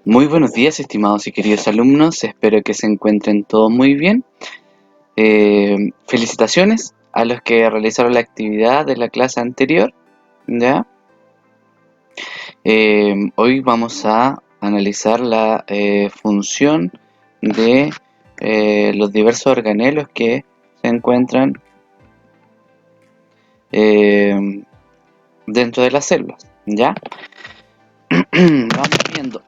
Muy buenos días, estimados y queridos alumnos. Espero que se encuentren todos muy bien. Felicitaciones a los que realizaron la actividad de la clase anterior. ¿Ya? Hoy vamos a analizar la función de los diversos organelos que se encuentran dentro de las células. ¿Ya? Vamos viendo.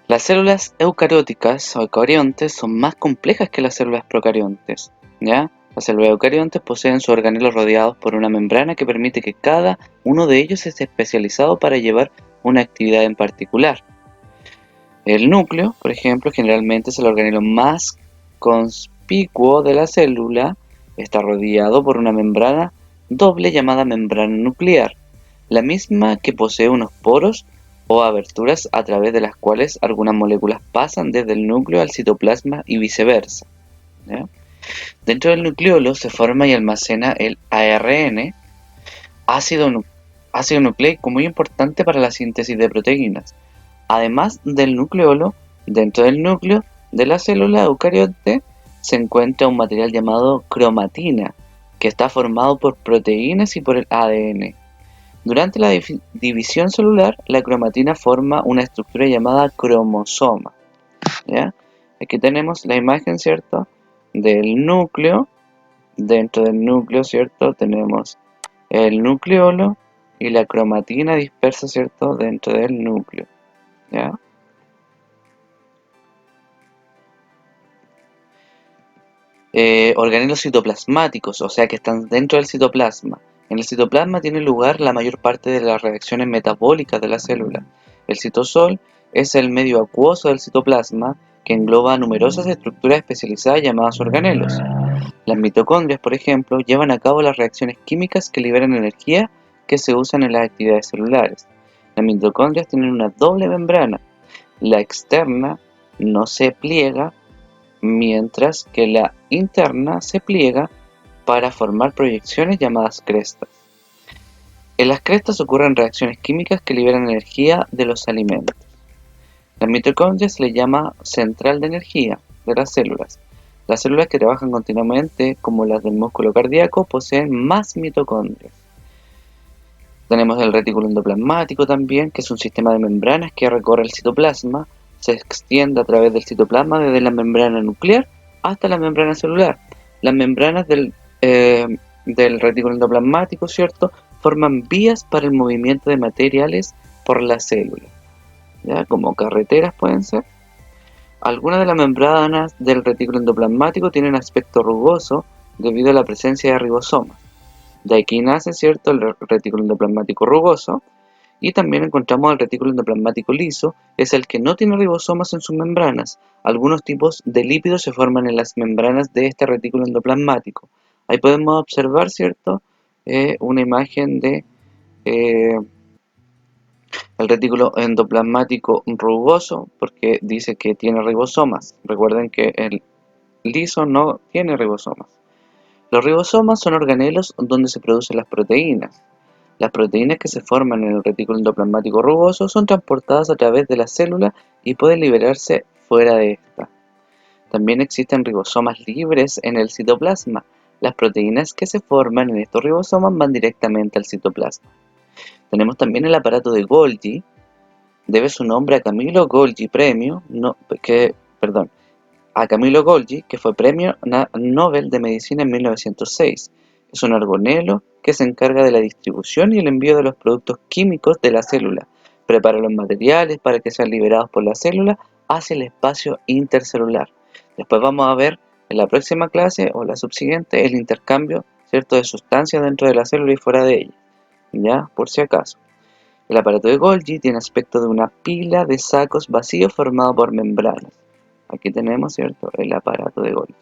Las células eucarióticas o eucariontes son más complejas que las células procariontes, ¿ya? Las células eucariontes poseen sus organelos rodeados por una membrana que permite que cada uno de ellos esté especializado para llevar una actividad en particular. El núcleo, por ejemplo, generalmente es el organelo más conspicuo de la célula. Está rodeado por una membrana doble llamada membrana nuclear, la misma que posee unos poros o aberturas a través de las cuales algunas moléculas pasan desde el núcleo al citoplasma y viceversa, ¿ya? Dentro del nucleolo se forma y almacena el ARN, ácido nucleico muy importante para la síntesis de proteínas. Además del nucleolo, dentro del núcleo de la célula eucariote se encuentra un material llamado cromatina, que está formado por proteínas y por el ADN. Durante la división celular, la cromatina forma una estructura llamada cromosoma, ¿ya? Aquí tenemos la imagen, ¿cierto?, del núcleo. Dentro del núcleo, ¿cierto?, tenemos el nucleolo y la cromatina dispersa, ¿cierto?, dentro del núcleo, ¿ya? Organelos citoplasmáticos, o sea que están dentro del citoplasma. En el citoplasma tiene lugar la mayor parte de las reacciones metabólicas de la célula. El citosol es el medio acuoso del citoplasma que engloba numerosas estructuras especializadas llamadas organelos. Las mitocondrias, por ejemplo, llevan a cabo las reacciones químicas que liberan energía que se usan en las actividades celulares. Las mitocondrias tienen una doble membrana. La externa no se pliega, mientras que la interna se pliega para formar proyecciones llamadas crestas. En las crestas ocurren reacciones químicas que liberan energía de los alimentos. Las mitocondrias se le llama central de energía de las células. Las células que trabajan continuamente, como las del músculo cardíaco, poseen más mitocondrias. Tenemos el retículo endoplasmático también, que es un sistema de membranas que recorre el citoplasma, se extiende a través del citoplasma desde la membrana nuclear hasta la membrana celular. Las membranas del retículo endoplasmático, ¿cierto?, forman vías para el movimiento de materiales por la célula, ¿ya? Como carreteras pueden ser. Algunas de las membranas del retículo endoplasmático tienen aspecto rugoso debido a la presencia de ribosomas. De aquí nace, ¿cierto?, el retículo endoplasmático rugoso. Y también encontramos el retículo endoplasmático liso, es el que no tiene ribosomas en sus membranas. Algunos tipos de lípidos se forman en las membranas de este retículo endoplasmático. Ahí podemos observar, ¿cierto?, una imagen de el retículo endoplasmático rugoso, porque dice que tiene ribosomas. Recuerden que el liso no tiene ribosomas. Los ribosomas son organelos donde se producen las proteínas. Las proteínas que se forman en el retículo endoplasmático rugoso son transportadas a través de la célula y pueden liberarse fuera de esta. También existen ribosomas libres en el citoplasma. Las proteínas que se forman en estos ribosomas van directamente al citoplasma. Tenemos también el aparato de Golgi. Debe su nombre a Camillo Golgi Camillo Golgi, que fue premio Nobel de Medicina en 1906. Es un organelo que se encarga de la distribución y el envío de los productos químicos de la célula. Prepara los materiales para que sean liberados por la célula hacia el espacio intercelular. Después vamos a ver en la próxima clase o la subsiguiente el intercambio, ¿cierto?, de sustancias dentro de la célula y fuera de ella, ya, por si acaso. El aparato de Golgi tiene aspecto de una pila de sacos vacíos formado por membranas. Aquí tenemos, ¿cierto?, el aparato de Golgi.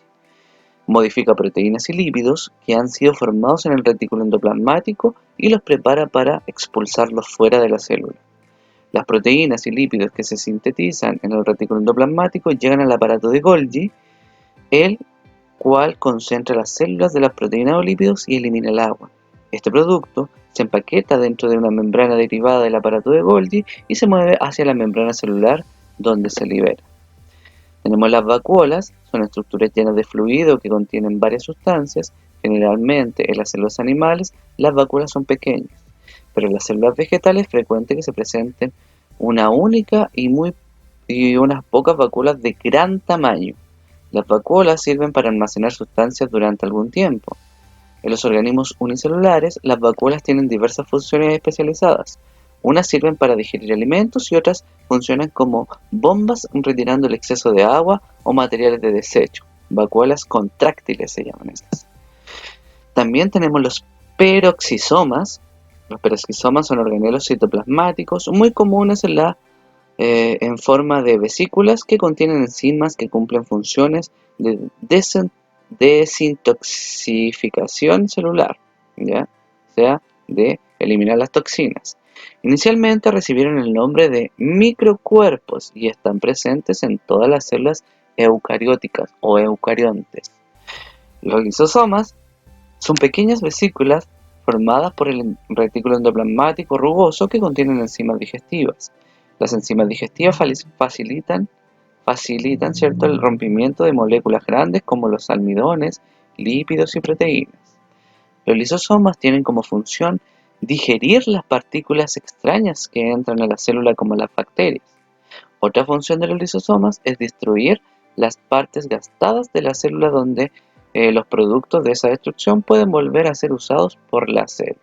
Modifica proteínas y lípidos que han sido formados en el retículo endoplasmático y los prepara para expulsarlos fuera de la célula. Las proteínas y lípidos que se sintetizan en el retículo endoplasmático llegan al aparato de Golgi, el cual concentra las células de las proteínas o lípidos y elimina el agua. Este producto se empaqueta dentro de una membrana derivada del aparato de Golgi y se mueve hacia la membrana celular donde se libera. Tenemos las vacuolas, son estructuras llenas de fluido que contienen varias sustancias. Generalmente en las células animales las vacuolas son pequeñas, pero en las células vegetales es frecuente que se presenten una única y unas pocas vacuolas de gran tamaño. Las vacuolas sirven para almacenar sustancias durante algún tiempo. En los organismos unicelulares, las vacuolas tienen diversas funciones especializadas. Unas sirven para digerir alimentos y otras funcionan como bombas retirando el exceso de agua o materiales de desecho. Vacuolas contráctiles se llaman estas. También tenemos los peroxisomas. Los peroxisomas son organelos citoplasmáticos muy comunes en forma de vesículas que contienen enzimas que cumplen funciones de desintoxicación celular, ¿ya? O sea, de eliminar las toxinas. Inicialmente recibieron el nombre de microcuerpos y están presentes en todas las células eucarióticas o eucariontes. Los lisosomas son pequeñas vesículas formadas por el retículo endoplasmático rugoso que contienen enzimas digestivas. Las enzimas digestivas facilitan, ¿cierto?, el rompimiento de moléculas grandes como los almidones, lípidos y proteínas. Los lisosomas tienen como función digerir las partículas extrañas que entran a la célula como las bacterias. Otra función de los lisosomas es destruir las partes gastadas de la célula donde los productos de esa destrucción pueden volver a ser usados por la célula.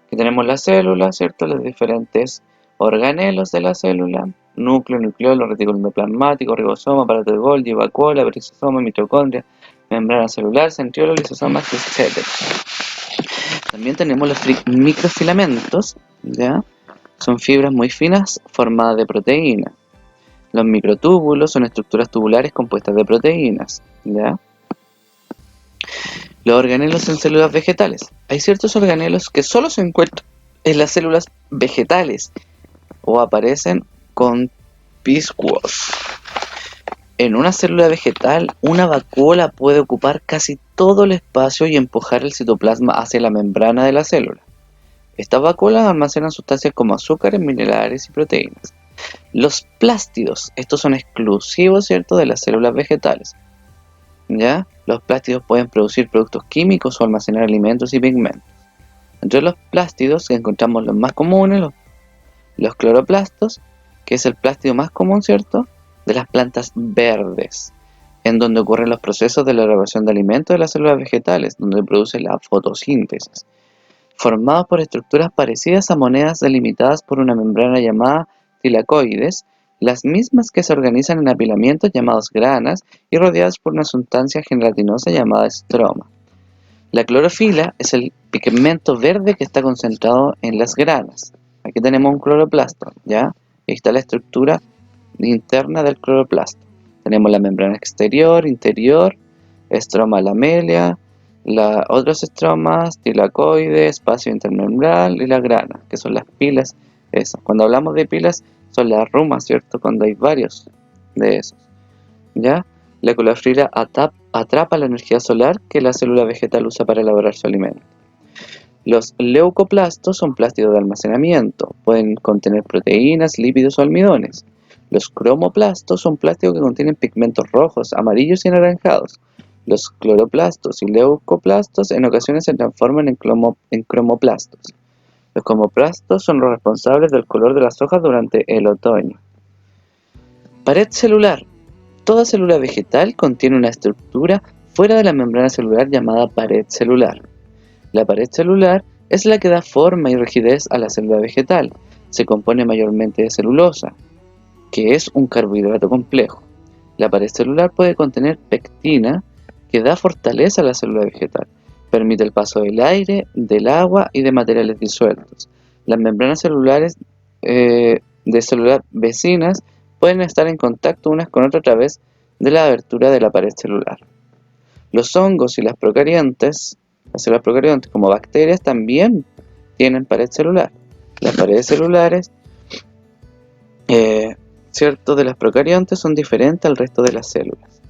Aquí tenemos la célula, ¿cierto? Los diferentes organelos de la célula: núcleo, nucleolo, retículo endoplasmático, ribosoma, aparato de Golgi, vacuola, perisoma, mitocondria, membrana celular, centriolo, lisosomas, etc. También tenemos los microfilamentos, ¿ya? Son fibras muy finas formadas de proteínas. Los microtúbulos son estructuras tubulares compuestas de proteínas, ¿ya? Los organelos en células vegetales. Hay ciertos organelos que solo se encuentran en las células vegetales o aparecen conspicuos. En una célula vegetal, una vacuola puede ocupar casi todo el espacio y empujar el citoplasma hacia la membrana de la célula. Estas vacuolas almacenan sustancias como azúcares, minerales y proteínas. Los plástidos, estos son exclusivos, ¿cierto?, de las células vegetales, ¿ya? Los plástidos pueden producir productos químicos o almacenar alimentos y pigmentos. Entre los plástidos encontramos los más comunes, los cloroplastos, que es el plástido más común, ¿cierto?, de las plantas verdes, en donde ocurren los procesos de la elaboración de alimentos de las células vegetales, donde produce la fotosíntesis, formados por estructuras parecidas a monedas delimitadas por una membrana llamada tilacoides, las mismas que se organizan en apilamientos llamados granas y rodeadas por una sustancia gelatinosa llamada estroma. La clorofila es el pigmento verde que está concentrado en las granas. Aquí tenemos un cloroplasto, ¿ya? Ahí está la estructura interna del cloroplasto. Tenemos la membrana exterior, interior, estroma lamelia, otros estromas, tilacoide, espacio intermembral y la grana, que son las pilas. Eso. Cuando hablamos de pilas, son las rumas, ¿cierto? Cuando hay varios de esos, ¿ya? La clorofila atrapa la energía solar que la célula vegetal usa para elaborar su alimento. Los leucoplastos son plástidos de almacenamiento, pueden contener proteínas, lípidos o almidones. Los cromoplastos son plásticos que contienen pigmentos rojos, amarillos y anaranjados. Los cloroplastos y leucoplastos en ocasiones se transforman en cromoplastos. Los cromoplastos son los responsables del color de las hojas durante el otoño. Pared celular. Toda célula vegetal contiene una estructura fuera de la membrana celular llamada pared celular. La pared celular es la que da forma y rigidez a la célula vegetal. Se compone mayormente de celulosa, que es un carbohidrato complejo. La pared celular puede contener pectina, que da fortaleza a la célula vegetal. Permite el paso del aire, del agua y de materiales disueltos. Las membranas celulares de células vecinas pueden estar en contacto unas con otras a través de la abertura de la pared celular. Los hongos y las células procariontes como bacterias también tienen pared celular. Las paredes celulares, cierto, de las procariontes son diferentes al resto de las células.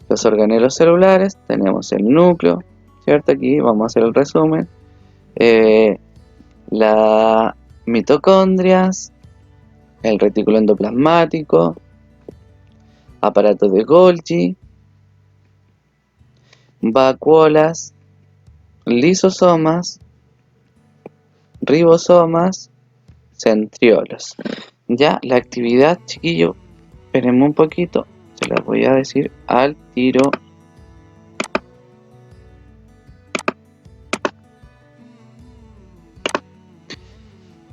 Los organelos celulares, tenemos el núcleo, ¿cierto? Aquí vamos a hacer el resumen. Las mitocondrias, el retículo endoplasmático, aparato de Golgi, vacuolas, lisosomas, ribosomas, centriolos. Ya la actividad, chiquillo, espérenme un poquito, se la voy a decir al tiro.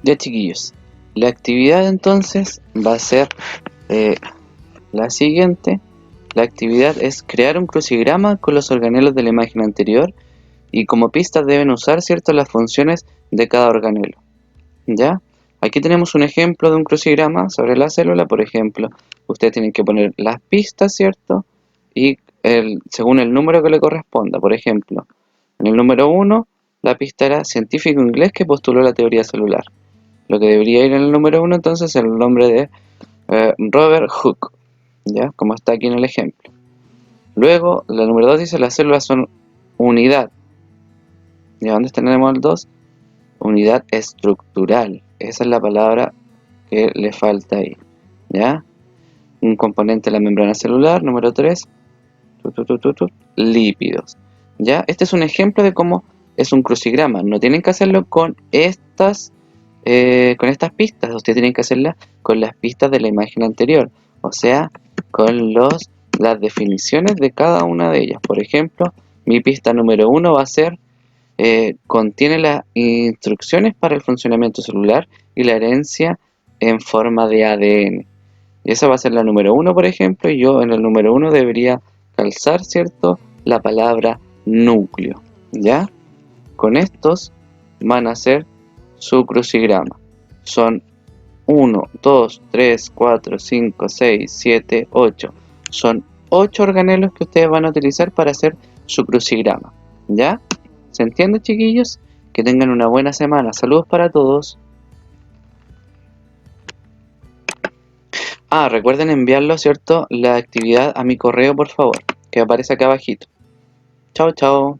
Ya, chiquillos, la actividad entonces va a ser la siguiente. La actividad es crear un crucigrama con los organelos de la imagen anterior y como pistas deben usar, ¿cierto?, las funciones de cada organelo. ¿Ya? Aquí tenemos un ejemplo de un crucigrama sobre la célula. Por ejemplo, ustedes tienen que poner las pistas, ¿cierto? Y según el número que le corresponda. Por ejemplo, en el número 1, la pista era científico inglés que postuló la teoría celular. Lo que debería ir en el número 1 entonces es el nombre de Robert Hooke, ¿ya? Como está aquí en el ejemplo. Luego, la número 2 dice las células son unidad. ¿Y dónde tenemos el 2? Unidad estructural. Esa es la palabra que le falta ahí. ¿Ya? Un componente de la membrana celular. Número 3. Lípidos. ¿Ya? Este es un ejemplo de cómo es un crucigrama. No tienen que hacerlo con estas pistas. Ustedes tienen que hacerla con las pistas de la imagen anterior. O sea, con las definiciones de cada una de ellas. Por ejemplo, mi pista número 1 va a ser contiene las instrucciones para el funcionamiento celular y la herencia en forma de ADN. Y esa va a ser la número 1, por ejemplo, y yo en el número 1 debería calzar, ¿cierto?, la palabra núcleo. ¿Ya? Con estos van a ser su crucigrama. Son 1, 2, 3, 4, 5, 6, 7, 8. Son 8 organelos que ustedes van a utilizar para hacer su crucigrama. ¿Ya? ¿Se entiende, chiquillos? Que tengan una buena semana. Saludos para todos. Recuerden enviarlo, ¿cierto?, la actividad a mi correo, por favor, que aparece acá abajito. Chao, chao.